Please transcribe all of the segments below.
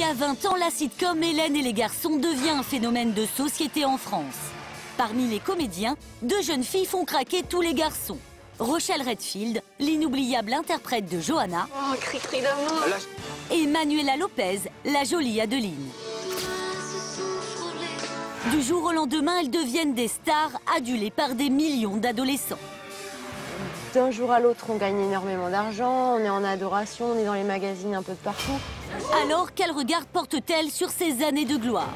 y a 20 ans, la sitcom Hélène et les garçons devient un phénomène de société en France. Parmi les comédiens, 2 jeunes filles font craquer tous les garçons. Rochelle Redfield, l'inoubliable interprète de Johanna, oh, cri-cri d'amour, et Manuela Lopez, la jolie Adeline. Du jour au lendemain, elles deviennent des stars adulées par des millions d'adolescents. D'un jour à l'autre, on gagne énormément d'argent, on est en adoration, on est dans les magazines un peu de partout. Alors, quel regard porte-t-elle sur ces années de gloire?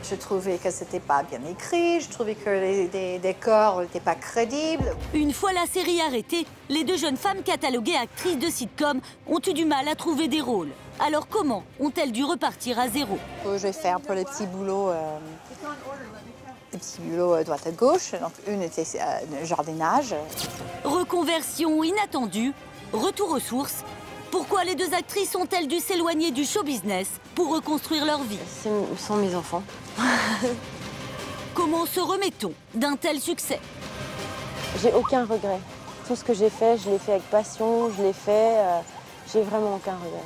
Je trouvais que c'était pas bien écrit, je trouvais que les décors n'étaient pas crédibles. Une fois la série arrêtée, les 2 jeunes femmes cataloguées actrices de sitcom ont eu du mal à trouver des rôles. Alors comment ont-elles dû repartir à zéro? J'ai fait un peu les petits boulots, droite à gauche. Donc une était jardinage. Reconversion inattendue, retour aux sources. Pourquoi les 2 actrices ont-elles dû s'éloigner du show business pour reconstruire leur vie? Ce sont mes enfants. Comment se remet-on d'un tel succès? J'ai aucun regret. Tout ce que j'ai fait, je l'ai fait avec passion, je l'ai fait, j'ai vraiment aucun regret.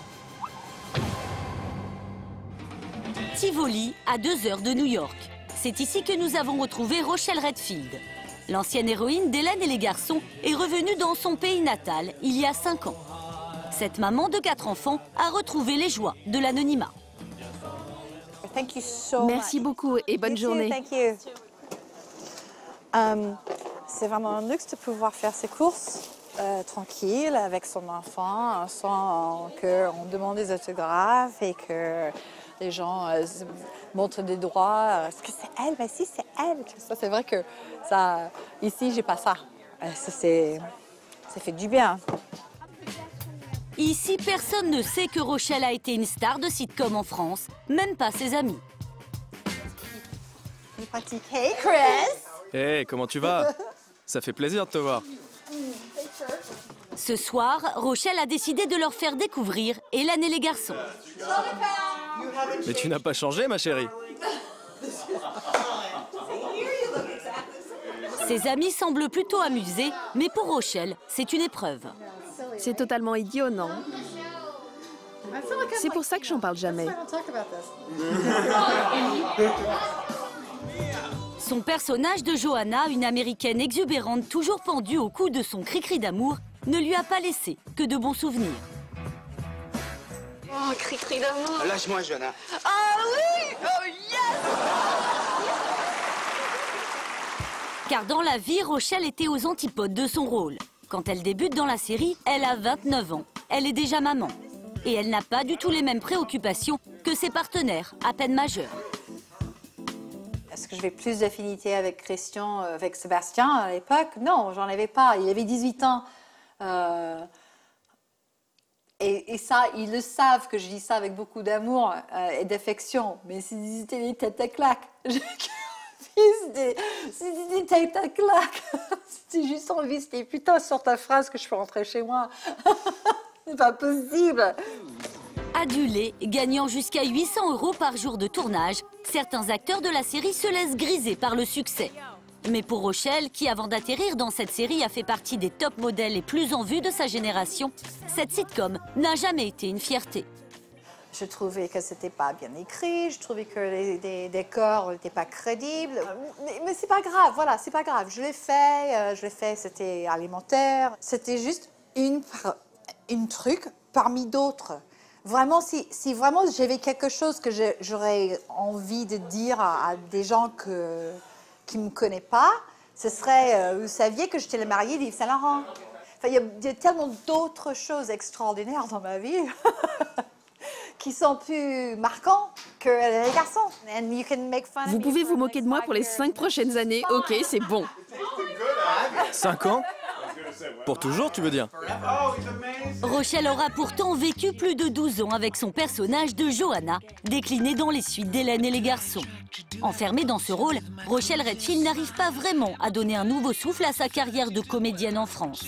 Tivoli, à 2 heures de New York. C'est ici que nous avons retrouvé Rochelle Redfield. L'ancienne héroïne d'Hélène et les garçons est revenue dans son pays natal il y a 5 ans. Cette maman de 4 enfants a retrouvé les joies de l'anonymat. Merci beaucoup et bonne journée. C'est vraiment un luxe de pouvoir faire ses courses tranquille avec son enfant sans qu'on demande des autographes et que les gens montrent des doigts. Est-ce que c'est elle? Mais si, c'est elle. Ça, c'est vrai que ça, ici, j'ai pas ça. Ça fait du bien. Ici, personne ne sait que Rochelle a été une star de sitcom en France, même pas ses amis. Hey, Chris! Hey, comment tu vas? Ça fait plaisir de te voir. Ce soir, Rochelle a décidé de leur faire découvrir Hélène et les garçons. Mais tu n'as pas changé, ma chérie. Ses amis semblent plutôt amusés, mais pour Rochelle, c'est une épreuve. C'est totalement idiot, non? C'est pour ça que j'en parle jamais. Son personnage de Johanna, une américaine exubérante toujours pendue au cou de son cri-cri d'amour, ne lui a pas laissé que de bons souvenirs. oh, cri-cri d'amour. Lâche-moi, Johanna. Ah oui, oh yes. Car dans la vie, Rochelle était aux antipodes de son rôle. Quand elle débute dans la série, elle a 29 ans. Elle est déjà maman. Et elle n'a pas du tout les mêmes préoccupations que ses partenaires, à peine majeurs. Est-ce que j'avais plus d'affinité avec Christian, avec Sébastien à l'époque? Non, j'en avais pas. Il avait 18 ans. Et ça, ils le savent que je dis ça avec beaucoup d'amour et d'affection. Mais c'était des têtes à claques. C'était des têtes à claques. C'était juste envie. C'était putain, sors ta phrase que je peux rentrer chez moi. C'est pas possible. Adulés, gagnant jusqu'à 800 € par jour de tournage, certains acteurs de la série se laissent griser par le succès. Mais pour Rochelle, qui avant d'atterrir dans cette série a fait partie des top modèles les plus en vue de sa génération, cette sitcom n'a jamais été une fierté. Je trouvais que c'était pas bien écrit, je trouvais que les décors n'étaient pas crédibles. Mais c'est pas grave, voilà, c'est pas grave. Je l'ai fait, c'était alimentaire. C'était juste une truc parmi d'autres. Vraiment, si vraiment j'avais quelque chose que j'aurais envie de dire à des gens qui ne me connaissent pas, ce serait, vous saviez que j'étais la mariée d'Yves Saint Laurent. Enfin, il y a tellement d'autres choses extraordinaires dans ma vie qui sont plus marquants que les garçons. Vous pouvez vous moquer de moi pour les 5 prochaines années. Ok, c'est bon. 5 ans? Pour toujours, tu veux dire? Rochelle aura pourtant vécu plus de 12 ans avec son personnage de Johanna, décliné dans les suites d'Hélène et les garçons. Enfermée dans ce rôle, Rochelle Redfield n'arrive pas vraiment à donner un nouveau souffle à sa carrière de comédienne en France.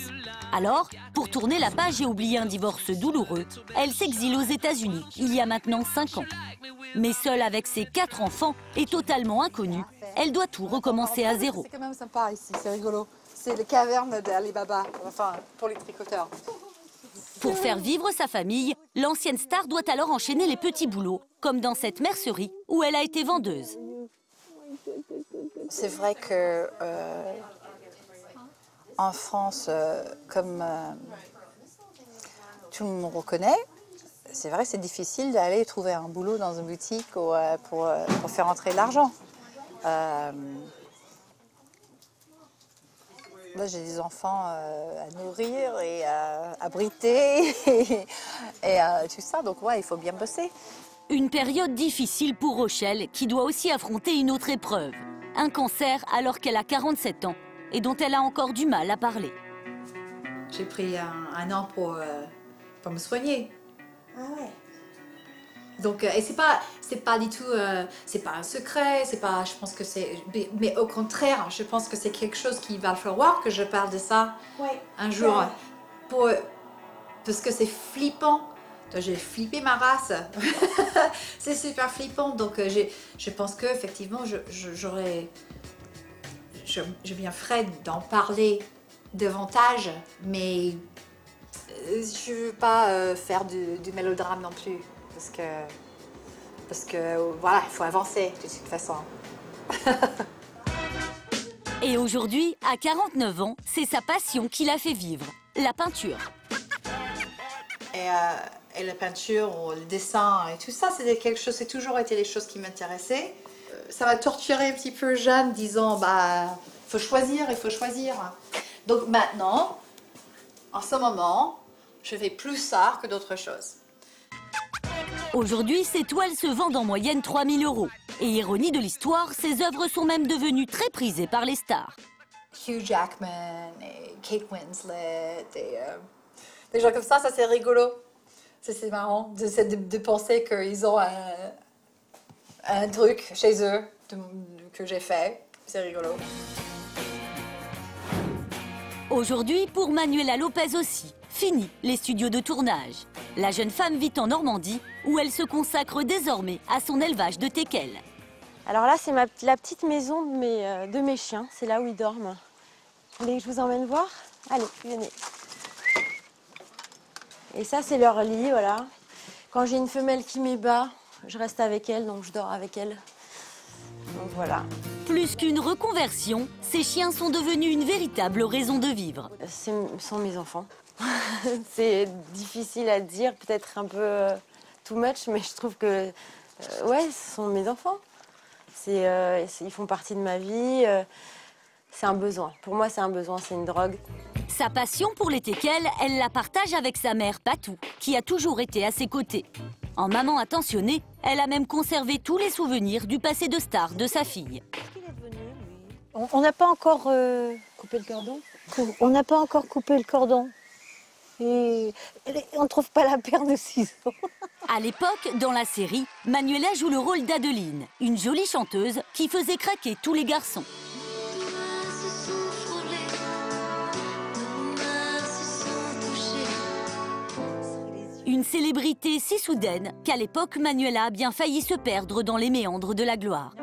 Alors, pour tourner la page et oublier un divorce douloureux, elle s'exile aux États-Unis il y a maintenant 5 ans. Mais seule avec ses 4 enfants et totalement inconnue, elle doit tout recommencer à zéro. C'est quand même sympa ici, c'est rigolo. C'est les cavernes d'Ali Baba, enfin, pour les tricoteurs. Pour faire vivre sa famille, l'ancienne star doit alors enchaîner les petits boulots, comme dans cette mercerie où elle a été vendeuse. C'est vrai que en France, comme tout le monde me reconnaît, c'est vrai que c'est difficile d'aller trouver un boulot dans une boutique pour faire entrer de l'argent. Moi, j'ai des enfants à nourrir et à abriter et tout ça, donc ouais, il faut bien bosser. Une période difficile pour Rochelle, qui doit aussi affronter une autre épreuve. Un cancer alors qu'elle a 47 ans et dont elle a encore du mal à parler. J'ai pris un an pour me soigner. Ah ouais. Donc, et c'est pas du tout, c'est pas un secret, c'est pas, je pense que c'est, mais au contraire, je pense que c'est quelque chose qu'il va falloir que je parle de ça un jour, parce que c'est flippant. J'ai flippé ma race, c'est super flippant. Donc, je pense que effectivement, je bien ferais d'en parler davantage, mais je veux pas faire du mélodrame non plus. Parce que voilà, il faut avancer de toute façon. Et aujourd'hui, à 49 ans, c'est sa passion qui l'a fait vivre, la peinture. Et la peinture, ou le dessin et tout ça, c'est quelque chose, c'est toujours été les choses qui m'intéressaient. Ça m'a torturé un petit peu jeune, disant bah, il faut choisir. Donc maintenant, en ce moment, je fais plus ça que d'autres choses. Aujourd'hui, ses toiles se vendent en moyenne 3 000 €. Et ironie de l'histoire, ses œuvres sont même devenues très prisées par les stars. Hugh Jackman et Kate Winslet et des gens comme ça c'est rigolo. C'est marrant de penser qu'ils ont un truc chez eux que j'ai fait. C'est rigolo. Aujourd'hui, pour Manuela Lopez aussi, fini les studios de tournage. La jeune femme vit en Normandie, où elle se consacre désormais à son élevage de teckels. Alors là, c'est la petite maison de mes chiens. C'est là où ils dorment. Vous voulez que je vous emmène voir? Allez, venez. Et ça, c'est leur lit, voilà. Quand j'ai une femelle qui m'ébat, je reste avec elle, donc je dors avec elle. Donc voilà. Plus qu'une reconversion, ces chiens sont devenus une véritable raison de vivre. Ce sont mes enfants. C'est difficile à dire, peut-être un peu too much, mais je trouve que, ouais, ce sont mes enfants. Ils font partie de ma vie. C'est un besoin. Pour moi, c'est un besoin, c'est une drogue. Sa passion pour les teckels, elle la partage avec sa mère, Patou, qui a toujours été à ses côtés. En maman attentionnée, elle a même conservé tous les souvenirs du passé de star de sa fille. On n'a pas encore coupé le cordon. On n'a pas encore coupé le cordon. Et on ne trouve pas la paire de ciseaux. À l'époque, dans la série, Manuela joue le rôle d'Adeline, une jolie chanteuse qui faisait craquer tous les garçons. Une célébrité si soudaine qu'à l'époque, Manuela a bien failli se perdre dans les méandres de la gloire.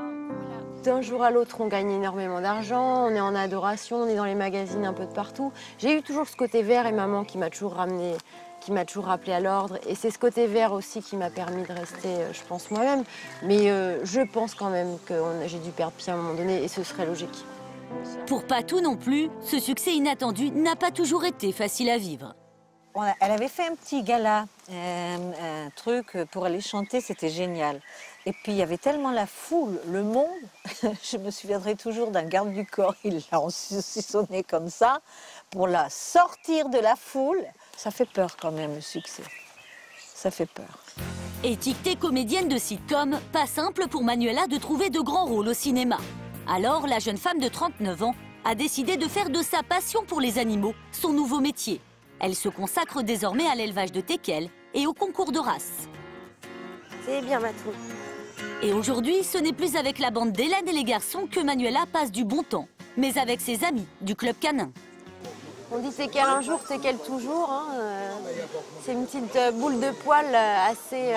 D'un jour à l'autre, on gagne énormément d'argent, on est en adoration, on est dans les magazines un peu de partout. J'ai eu toujours ce côté vert et maman qui m'a toujours ramené, qui m'a toujours rappelé à l'ordre. Et c'est ce côté vert aussi qui m'a permis de rester, je pense, moi-même. Mais je pense quand même que j'ai dû perdre pied à un moment donné et ce serait logique. Pour Patou non plus, ce succès inattendu n'a pas toujours été facile à vivre. Elle avait fait un petit gala, un truc pour aller chanter, c'était génial. Et puis il y avait tellement la foule, le monde, je me souviendrai toujours d'un garde du corps, il l'a saucissonné comme ça, pour la sortir de la foule. Ça fait peur quand même le succès, ça fait peur. Étiquetée comédienne de sitcom, pas simple pour Manuela de trouver de grands rôles au cinéma. Alors la jeune femme de 39 ans a décidé de faire de sa passion pour les animaux son nouveau métier. Elle se consacre désormais à l'élevage de teckels et au concours de race. C'est bien, Matou. Et aujourd'hui, ce n'est plus avec la bande d'Hélène et les garçons que Manuela passe du bon temps, mais avec ses amis du club canin. On dit teckel un jour, teckel toujours. Hein. C'est une petite boule de poil assez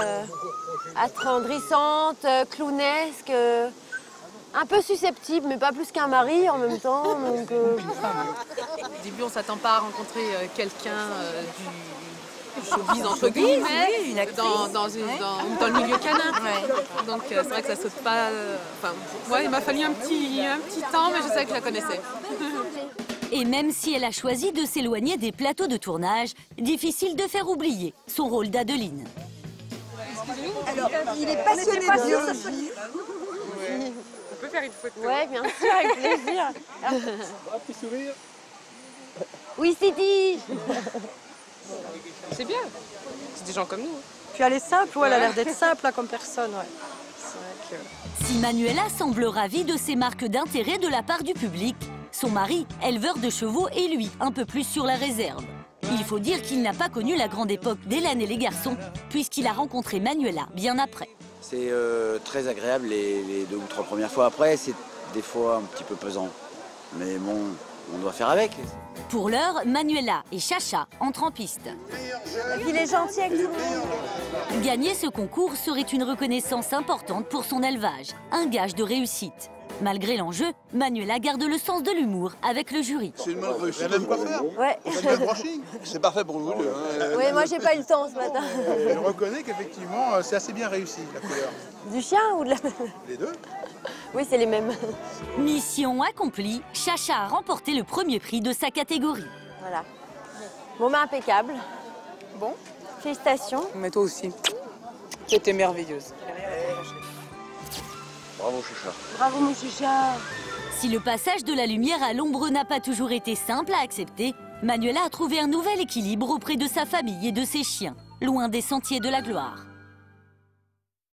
attendrissante, clownesque, un peu susceptible, mais pas plus qu'un mari en même temps. Donc, Au début, on ne s'attend pas à rencontrer quelqu'un showbiz entre guillemets, dans le milieu canin. Donc c'est vrai que ça saute pas. Il m'a fallu un petit temps, mais je sais que je la connaissais. Et même si elle a choisi de s'éloigner des plateaux de tournage, difficile de faire oublier son rôle d'Adeline. Alors, il est passionné de biologie. On peut faire une photo. Ouais, bien sûr, avec plaisir. Un petit sourire. Oui, Sidi. C'est bien. C'est des gens comme nous. Puis elle est simple, elle a l'air d'être simple comme personne. Ouais. C'est vrai que... Si Manuela semble ravie de ces marques d'intérêt de la part du public, son mari, éleveur de chevaux, est lui un peu plus sur la réserve. Il faut dire qu'il n'a pas connu la grande époque d'Hélène et les garçons, puisqu'il a rencontré Manuela bien après. C'est très agréable les 2 ou 3 premières fois. Après, c'est des fois un petit peu pesant. Mais bon, on doit faire avec. Pour l'heure, Manuela et Chacha entrent en piste. Et puis il est gentil avec tout le monde. Gagner ce concours serait une reconnaissance importante pour son élevage, un gage de réussite. Malgré l'enjeu, Manuela garde le sens de l'humour avec le jury. C'est une bonne réussite. Elle aime quoi faire. Ouais. C'est parfait pour vous deux. Oui, moi j'ai pas eu le temps ce matin. Je reconnais qu'effectivement, c'est assez bien réussi, la couleur. Du chien ou de la... Les deux. Oui, c'est les mêmes. Mission accomplie, Chacha a remporté le premier prix de sa catégorie. Voilà. Bon, bah impeccable. Bon. Félicitations. Mais toi aussi. Tu étais merveilleuse. Bravo, Chacha. Bravo, mon Chacha. Si le passage de la lumière à l'ombre n'a pas toujours été simple à accepter, Manuela a trouvé un nouvel équilibre auprès de sa famille et de ses chiens, loin des sentiers de la gloire.